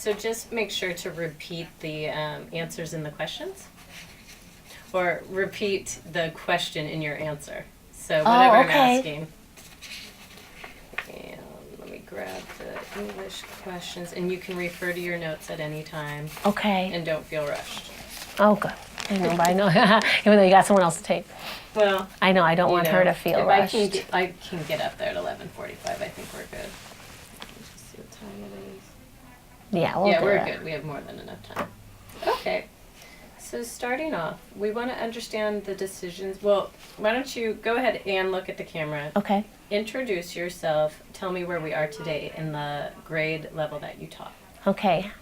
So just make sure to repeat the answers in the questions, or repeat the question in your answer. So whatever I'm asking. And let me grab the English questions, and you can refer to your notes at any time. Okay. And don't feel rushed. Oh, good. I know, but I know. Even though you got someone else to take. Well, I know. I don't want her to feel rushed. I can get up there at 11:45. I think we're good. Just see what time it is. Yeah, we're good. We have more than enough time. Okay. So starting off, we want to understand the decisions. Well, why don't you go ahead and look at the camera. Okay. Introduce yourself. Tell me where we are today in the grade level that you taught. Okay.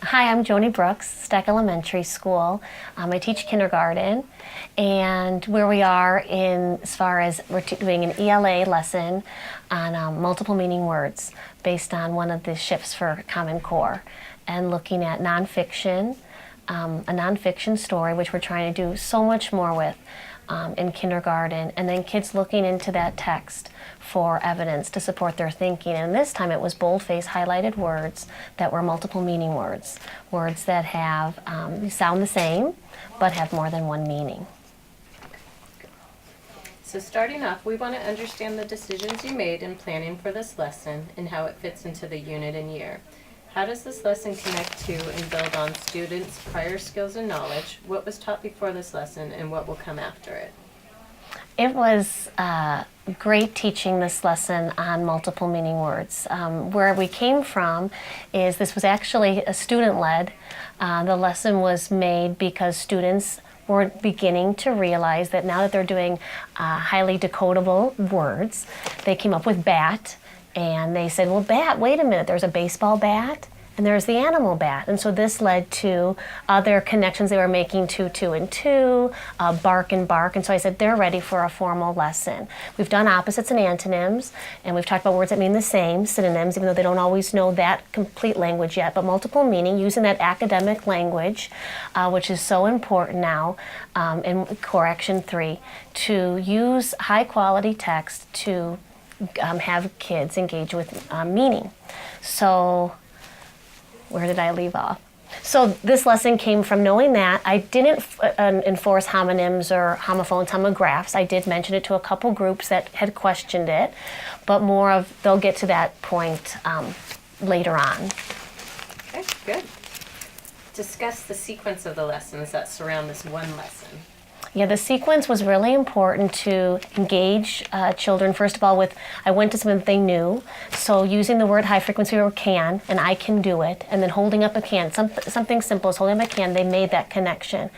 Hi, I'm Joni Brooks, Steck Elementary School. I teach kindergarten, and where we are in as far as we're doing an ELA lesson on multiple meaning words based on one of the shifts for Common Core, and looking at nonfiction, a nonfiction story, which we're trying to do so much more with in kindergarten, and then kids looking into that text for evidence to support their thinking. And this time it was boldface highlighted words that were multiple meaning words, words that have sound the same but have more than one meaning. So starting off, we want to understand the decisions you made in planning for this lesson and how it fits into the unit and year. How does this lesson connect to and build on students' prior skills and knowledge? What was taught before this lesson and what will come after it? It was great teaching this lesson on multiple meaning words. Where we came from is this was actually a student-led. The lesson was made because students were beginning to realize that now that they're doing highly decodable words, they came up with bat, and they said, well, bat, wait a minute, there's a baseball bat, and there's the animal bat. And so this led to other connections they were making to two and two, bark and bark. And so I said, they're ready for a formal lesson. We've done opposites and antonyms, and we've talked about words that mean the same, synonyms, even though they don't always know that complete language yet, but multiple meaning, using that academic language, which is so important now in Core Action 3, to use high quality text to have kids engage with meaning. So where did I leave off? So this lesson came from knowing that. I didn't enforce homonyms or homophones, homographs. I did mention it to a couple groups that had questioned it, but more of, they'll get to that point later on. Okay, good. Discuss the sequence of the lessons that surround this one lesson. Yeah, the sequence was really important to engage children, first of all, with, I went to something that they knew, so using the word high frequency or can, and I can do it, and then holding up a can, something simple as holding up a can, they made that connection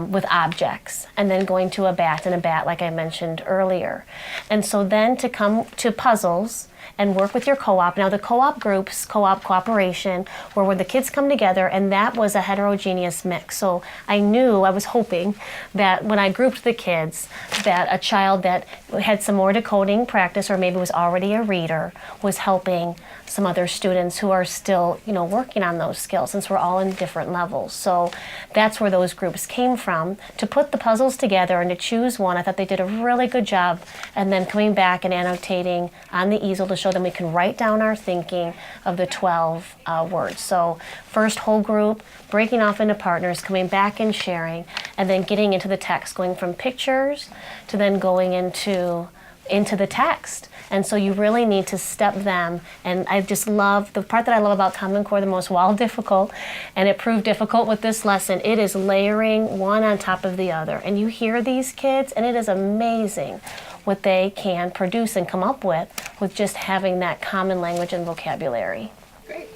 with objects, and then going to a bat and a bat, like I mentioned earlier. And so then to come to puzzles, and work with your co-op. Now the co-op groups, co-op cooperation, were where the kids come together, and that was a heterogeneous mix. So I was hoping that when I grouped the kids, that a child that had some more decoding practice or maybe was already a reader was helping some other students who are still, working on those skills, since we're all in different levels. So that's where those groups came from. To put the puzzles together and to choose one, I thought they did a really good job, and then coming back and annotating on the easel to show them we can write down our thinking of the 12 words. So first whole group, breaking off into partners, coming back and sharing, and then getting into the text, going from pictures to then going into the text. And so you really need to step them. And I just love, the part that I love about Common Core the most, while difficult, and it proved difficult with this lesson, it is layering one on top of the other. And you hear these kids, and it is amazing what they can produce and come up with just having that common language and vocabulary. Great.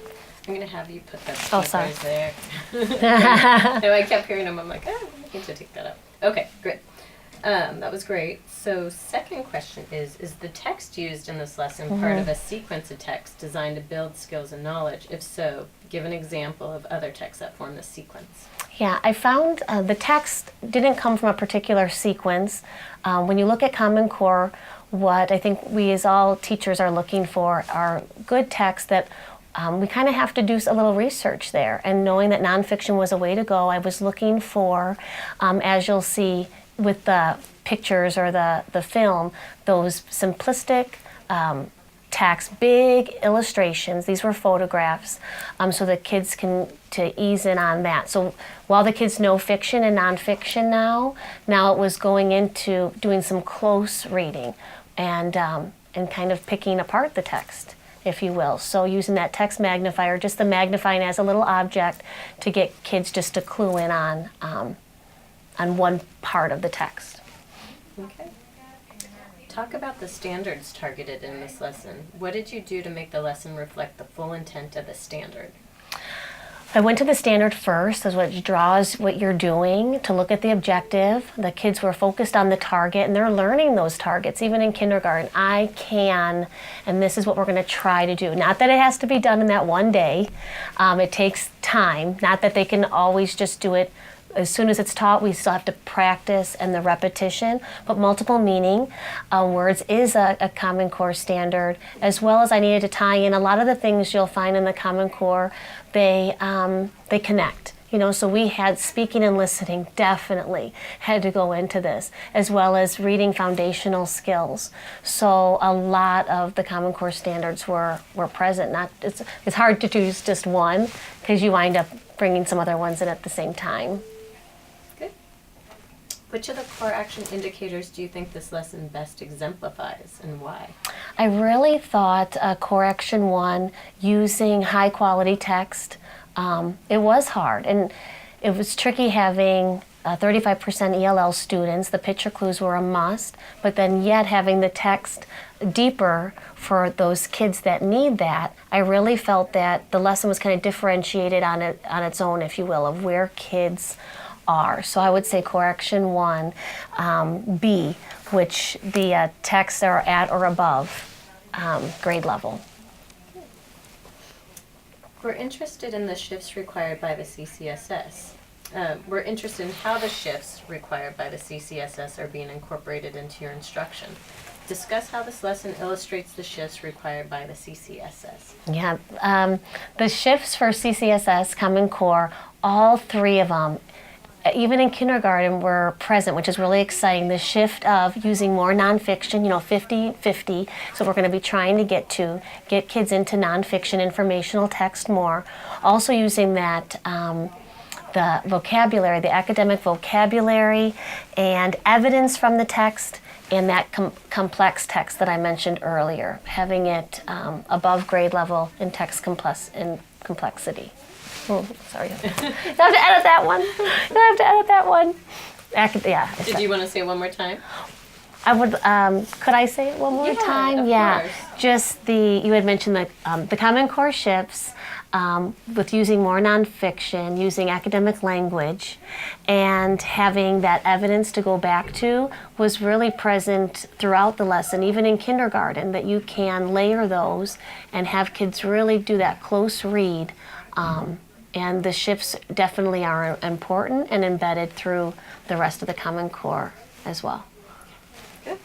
I'm going to have you put that sorry. there. No, I kept hearing them. I'm like, I need to take that up. Okay, great. That was great. So second question is the text used in this lesson part of a sequence of text designed to build skills and knowledge? If so, give an example of other texts that form this sequence. Yeah, I found the text didn't come from a particular sequence. When you look at Common Core, what I think we as all teachers are looking for are good texts that we kind of have to do a little research there. And knowing that nonfiction was a way to go, I was looking for, as you'll see with the pictures or the film, those simplistic text, big illustrations. These were photographs, so the kids can to ease in on that. So while the kids know fiction and nonfiction now it was going into doing some close reading and kind of picking apart the text, if you will. So using that text magnifier, just the magnifying as a little object to get kids just to clue in on one part of the text. Okay. Talk about the standards targeted in this lesson. What did you do to make the lesson reflect the full intent of the standard? I went to the standard first, as what draws what you're doing, to look at the objective. The kids were focused on the target, and they're learning those targets, even in kindergarten. I can, and this is what we're going to try to do. Not that it has to be done in that one day. It takes time. Not that they can always just do it as soon as it's taught. We still have to practice and the repetition, but multiple meaning words is a Common Core standard, as well as I needed to tie in a lot of the things you'll find in the Common Core. They connect. So we had speaking and listening, definitely had to go into this, as well as reading foundational skills. So a lot of the Common Core standards were present. It's hard to choose just one, because you wind up bringing some other ones in at the same time. Good. Which of the core action indicators do you think this lesson best exemplifies, and why? I really thought Core Action 1, using high quality text, it was hard, and it was tricky having 35% ELL students. The picture clues were a must, but then yet having the text deeper for those kids that need that. I really felt that the lesson was kind of differentiated on its own, if you will, of where kids are. So I would say Core Action 1, B, which the texts are at or above grade level. We're interested in the shifts required by the CCSS. We're interested in how the shifts required by the CCSS are being incorporated into your instruction. Discuss how this lesson illustrates the shifts required by the CCSS. Yeah, the shifts for CCSS, Common Core, all three of them, even in kindergarten, were present, which is really exciting. The shift of using more nonfiction, 50-50, so we're going to be trying to get kids into nonfiction informational text more. Also using that, the vocabulary, the academic vocabulary, and evidence from the text, and that complex text that I mentioned earlier, having it above grade level in text complexity. Oh, sorry. You have to edit that one. You have to edit that one. Did you want to say it one more time? I would. Could I say it one more time? Of course. Just you had mentioned the Common Core shifts with using more nonfiction, using academic language, and having that evidence to go back to was really present throughout the lesson, even in kindergarten, that you can layer those and have kids really do that close read. And the shifts definitely are important and embedded through the rest of the Common Core as well. Good.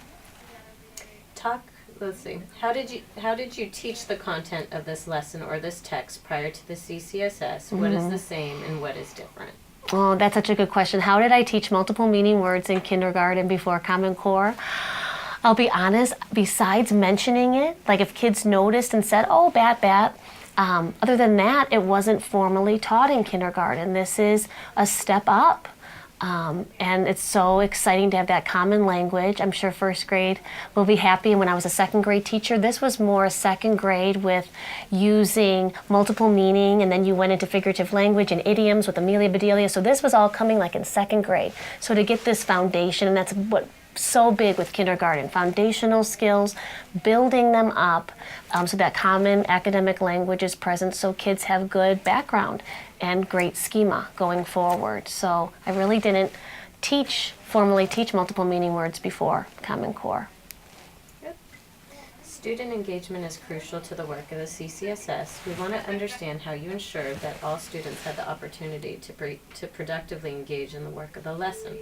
Let's see. How did you teach the content of this lesson or this text prior to the CCSS? What is the same and what is different? Oh, that's such a good question. How did I teach multiple meaning words in kindergarten before Common Core? I'll be honest, besides mentioning it, like if kids noticed and said, oh, bat, other than that, it wasn't formally taught in kindergarten. This is a step up. And it's so exciting to have that common language. I'm sure first grade will be happy. And when I was a second grade teacher, this was more a second grade with using multiple meaning, and then you went into figurative language and idioms with Amelia Bedelia. So this was all coming like in second grade. So to get this foundation, and that's what so big with kindergarten, foundational skills, building them up so that common academic language is present so kids have good background and great schema going forward. So I really didn't formally teach multiple meaning words before Common Core. Yep. Student engagement is crucial to the work of the CCSS. We want to understand how you ensure that all students had the opportunity to productively engage in the work of the lesson.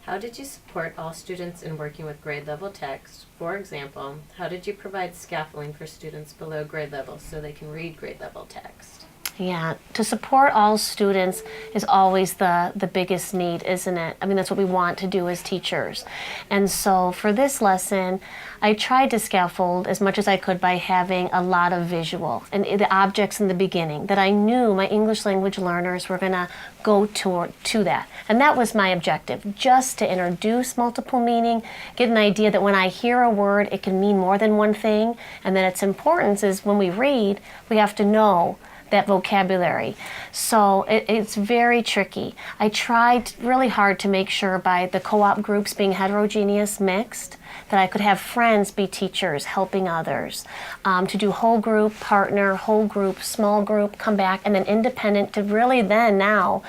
How did you support all students in working with grade level text? For example, how did you provide scaffolding for students below grade level so they can read grade level text? Yeah, to support all students is always the biggest need, isn't it? I mean, that's what we want to do as teachers. And so for this lesson, I tried to scaffold as much as I could by having a lot of visual and the objects in the beginning that I knew my English language learners were going to go to that. And that was my objective, just to introduce multiple meaning, get an idea that when I hear a word, it can mean more than one thing, and that its importance is when we read, we have to know that vocabulary. So it's very tricky. I tried really hard to make sure by the co-op groups being heterogeneous, mixed, that I could have friends be teachers helping others, to do whole group, partner, whole group, small group, come back, and then independent to really then now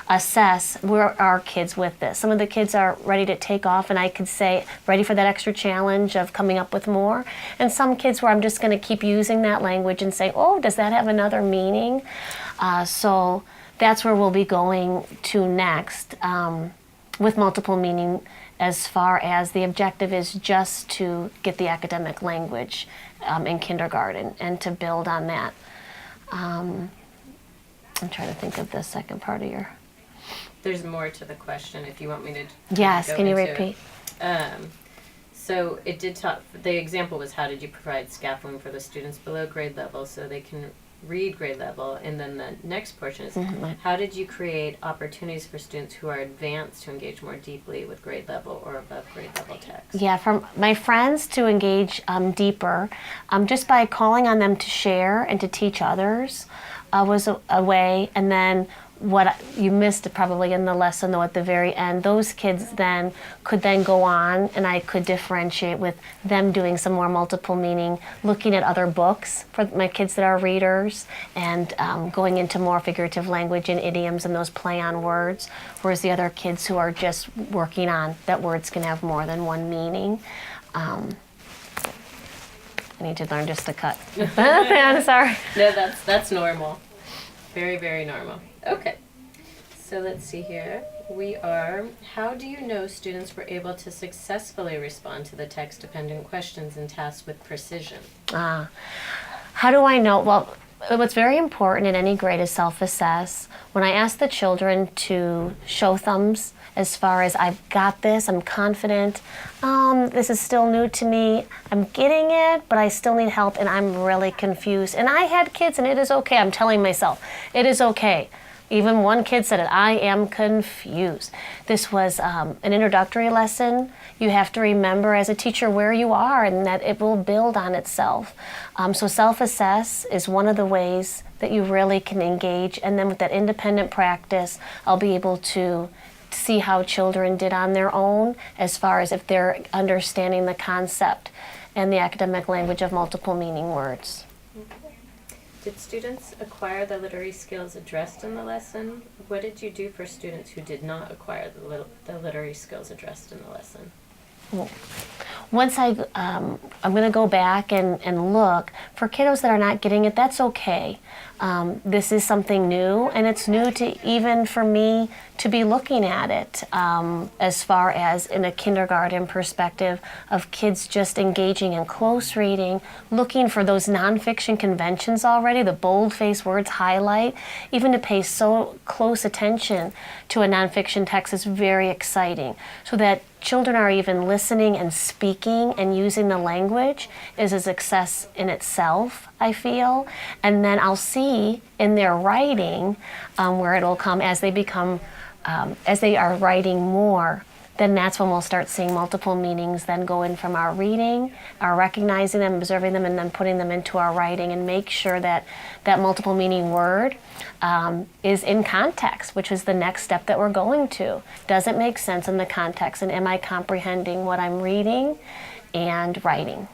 assess where are kids with this. Some of the kids are ready to take off and I could say, ready for that extra challenge of coming up with more. And some kids where I'm just going to keep using that language and say, oh, does that have another meaning? So that's where we'll be going to next with multiple meaning, as far as the objective is just to get the academic language in kindergarten and to build on that. I'm trying to think of the second part of your... There's more to the question if you want me to. Yes, go can you into repeat? So it did talk, the example was how did you provide scaffolding for the students below grade level so they can read grade level, and then the next portion is how did you create opportunities for students who are advanced to engage more deeply with grade level or above grade level text? Yeah, for my friends to engage deeper, just by calling on them to share and to teach others was a way. And then what you missed probably in the lesson though at the very end, those kids then could then go on and I could differentiate with them doing some more multiple meaning, looking at other books for my kids that are readers, and going into more figurative language and idioms and those play on words, whereas the other kids who are just working on that words can have more than one meaning. I need to learn just to cut. I'm sorry. No, that's normal. Very, very normal. Okay. So let's see here. How do you know students were able to successfully respond to the text-dependent questions and tasks with precision? How do I know? Well, what's very important in any grade is self-assess. When I ask the children to show thumbs as far as I've got this, I'm confident, this is still new to me, I'm getting it, but I still need help and I'm really confused. And I had kids and it is okay, I'm telling myself, it is okay. Even one kid said it, I am confused. This was an introductory lesson. You have to remember as a teacher where you are and that it will build on itself. So self-assess is one of the ways that you really can engage, and then with that independent practice, I'll be able to see how children did on their own as far as if they're understanding the concept and the academic language of multiple meaning words. Did students acquire the literary skills addressed in the lesson? What did you do for students who did not acquire the literary skills addressed in the lesson? Once I'm going to go back and look. For kiddos that are not getting it, that's okay. This is something new, and it's new to even for me to be looking at it as far as in a kindergarten perspective of kids just engaging in close reading, looking for those nonfiction conventions already, the bold-faced words, highlight. Even to pay so close attention to a nonfiction text is very exciting, so that children are even listening and speaking and using the language is a success in itself, I feel. And then I'll see in their writing where it'll come as they become, as they are writing more, then that's when we'll start seeing multiple meanings then go in from our reading, our recognizing them, observing them, and then putting them into our writing, and make sure that that multiple meaning word is in context, which is the next step that we're going to. Does it make sense in the context, and am I comprehending what I'm reading and writing?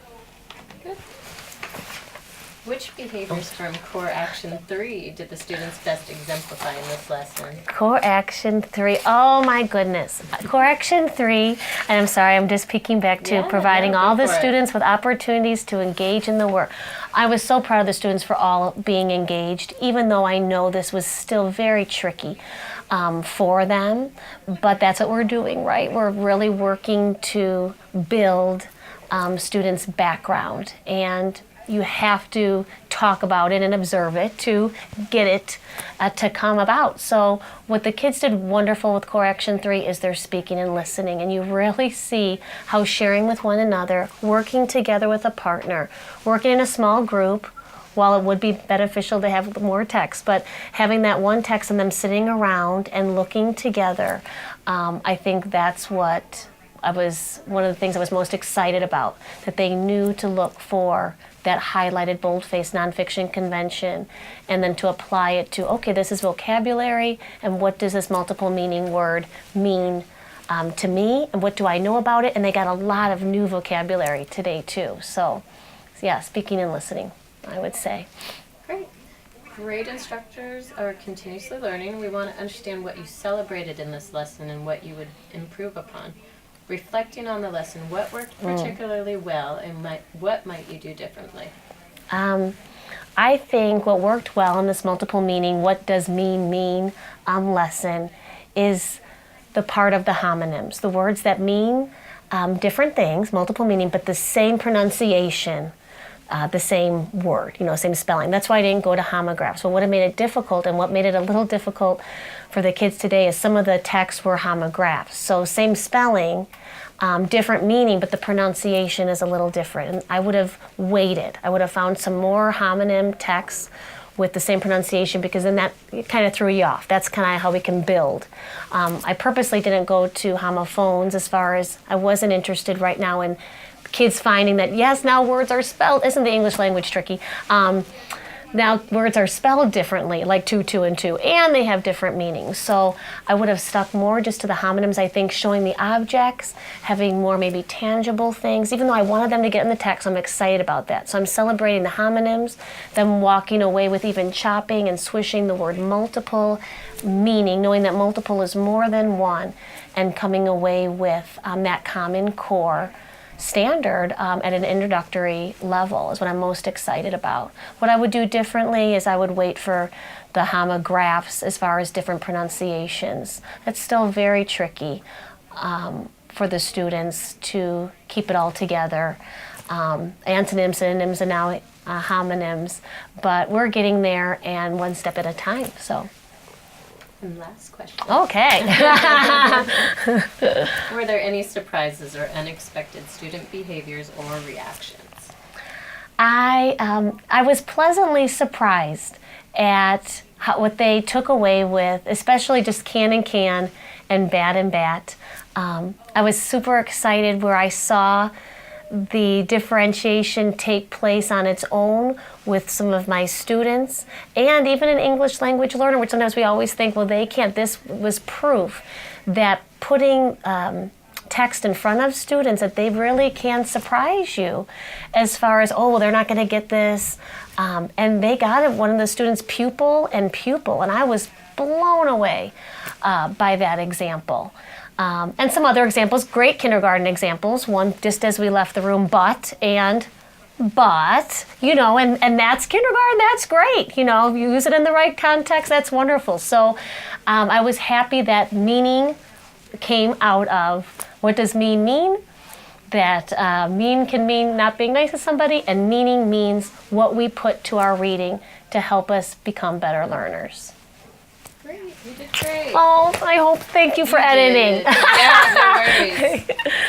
Good. Which behaviors from Core Action 3 did the students best exemplify in this lesson? Core Action 3, oh my goodness. Core Action 3, and I'm sorry, I'm just peeking back to providing all the students with opportunities to engage in the work. I was so proud of the students for all being engaged, even though I know this was still very tricky for them, but that's what we're doing, right? We're really working to build students' background, and You have to talk about it and observe it to get it to come about. So what the kids did wonderful with Core Action 3 is their speaking and listening. And you really see how sharing with one another, working together with a partner, working in a small group, while it would be beneficial to have more text, but having that one text and them sitting around and looking together, I think that's what one of the things I was most excited about, that they knew to look for that highlighted bold-faced nonfiction convention and then to apply it to, okay, this is vocabulary, and what does this multiple meaning word mean to me, and what do I know about it? And they got a lot of new vocabulary today too. So yeah, speaking and listening, I would say. Great instructors are continuously learning. We want to understand what you celebrated in this lesson and what you would improve upon. Reflecting on the lesson, what worked particularly well and what might you do differently? I think what worked well in this multiple meaning, what does mean lesson, is the part of the homonyms, the words that mean different things, multiple meaning, but the same pronunciation. The same word, same spelling. That's why I didn't go to homographs. But what made it difficult, and what made it a little difficult for the kids today, is some of the texts were homographs. So same spelling, different meaning, but the pronunciation is a little different. And I would have waited. I would have found some more homonym texts with the same pronunciation, because then that kind of threw you off. That's kind of how we can build. I purposely didn't go to homophones, as far as I wasn't interested right now in kids finding that, yes, now words are spelled. Isn't the English language tricky? Now words are spelled differently, like two, and two, and they have different meanings. So I would have stuck more just to the homonyms, I think, showing the objects, having more maybe tangible things. Even though I wanted them to get in the text, I'm excited about that. So I'm celebrating the homonyms, them walking away with even chopping and swishing the word multiple meaning, knowing that multiple is more than one, and coming away with that common core standard at an introductory level is what I'm most excited about. What I would do differently is I would wait for the homographs as far as different pronunciations. That's still very tricky for the students to keep it all together. Antonyms, synonyms, and now homonyms, but we're getting there, and one step at a time. So. And last question. Okay. Were there any surprises or unexpected student behaviors or reactions? I was pleasantly surprised at what they took away with, especially just can and bat. I was super excited where I saw the differentiation take place on its own with some of my students, and even an English language learner, which sometimes we always think, well, they can't. This was proof that putting text in front of students, that they really can surprise you as far as, oh, well, they're not going to get this. And they got it, one of the students, pupil, and I was blown away by that example. And some other examples, great kindergarten examples. One, just as we left the room, but, and that's kindergarten, that's great. You use it in the right context, that's wonderful. So I was happy that meaning came out of, what does mean? That mean can mean not being nice to somebody, and meaning means what we put to our reading to help us become better learners. Great, you did great. Oh, thank you for editing. Yeah, no worries.